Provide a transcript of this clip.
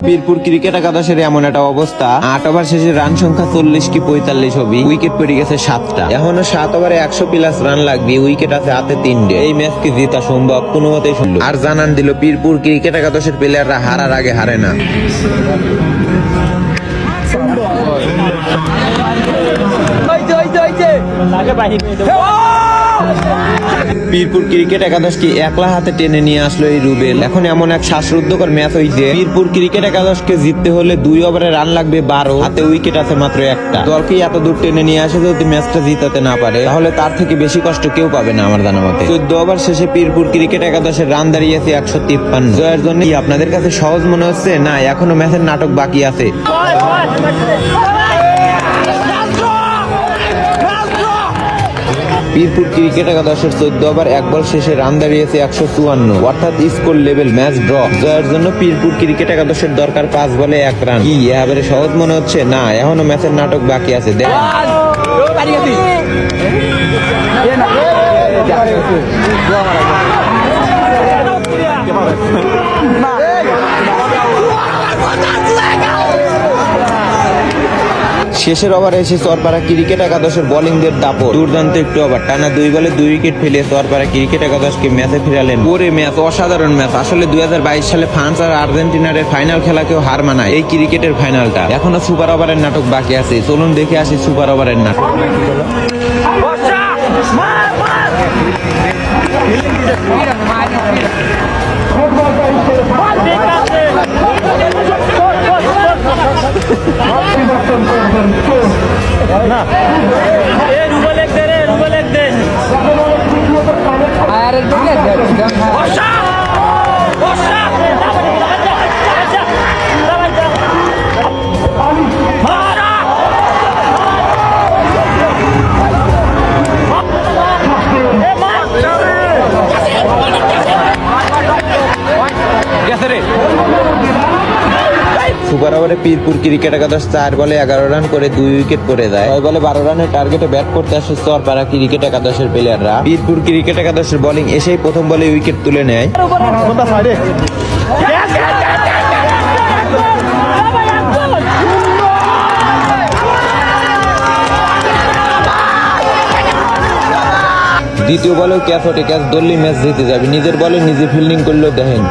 Birpur cricket একাদশের এমন একটা অবস্থা, 8 ওভার শেষে রান সংখ্যা 40 কি 45 হবে, উইকেট পড়ে গেছে 7টা। এখনো 7 ওভারে 100+ রান লাগবে, উইকেট আছে হাতে 3টে। এই ম্যাচ কি জেতা সম্ভব? কোনো মতেই সম্ভব। আর জানান দিল বীরপুর ক্রিকেট একাদশের প্লেয়াররা হারার আগে হারে না। বীরপুর ক্রিকেট একাদশকে একলা হাতে টেনে নিয়ে আসলো এই রুবেল। এখন এমন এক শ্বাসরুদ্ধকর ম্যাচ হয়েছে, বীরপুর ক্রিকেট একাদশকে জিততে হলে 2 ওভারে রান লাগবে 12, হাতে উইকেট আছে মাত্র একটা। দলকে এত দূর টেনে নিয়ে আসে যদি ম্যাচটা জিতাতে না পারে, তাহলে তার থেকে বেশি কষ্ট কেউ পাবে না আমার জানা মতে। 14 ওভার শেষে বীরপুর ক্রিকেট একাদশের রান দাঁড়িয়েছে 153। জয়ের জন্য কি আপনাদের কাছে সহজ মনে হচ্ছে? না, এখনো ম্যাচের নাটক বাকি আছে। বীরপুর ক্রিকেট একাদশের 14 ওভার 1 বল শেষে রান দাঁড়িয়েছে 154, অর্থাৎ স্কোর লেভেল ম্যাচ ড্র। জয়ের জন্য বীরপুর ক্রিকেট একাদশের দরকার 5 বলে 1 রান। কি এবারে সহজ মনে হচ্ছে? না, এখনো ম্যাচের নাটক বাকি আছে। শেষের ওভারে এসে চরপাড়া ক্রিকেট একাদশের বোলিংদের দাপট। দুর্দান্ত একটু ওভার, টানা 2 বলে 2 উইকেট ফেলে চরপাড়া ক্রিকেট একাদশকে ম্যাচে ফিরালেন। ওরে ম্যাচ, অসাধারণ ম্যাচ। আসলে 2022 সালে ফ্রান্স আর আর্জেন্টিনার ফাইনাল খেলাকেও হার মানায় এই ক্রিকেটের ফাইনালটা। এখনো সুপার ওভারের নাটক বাকি আছে, চলুন দেখে আসি সুপার ওভারের নাটক। সুপার ওভারে বীরপুর ক্রিকেট একাদশ 4 বলে 11 রান করে 2 উইকেট পড়ে যায়। 6 বলে 12 রানের টার্গেটে ব্যাট করতে আসে চরপাড়া ক্রিকেট একাদশের প্লেয়াররা। বীরপুর ক্রিকেট একাদশের বোলিং এসেই প্রথম বলে উইকেট তুলে নেয়। দ্বিতীয় বলেও ক্যাচ ওঠে, ক্যাচ ধরলেই ম্যাচ জিতে যাবে। নিজের বলে নিজে ফিল্ডিং করলেও দেখেন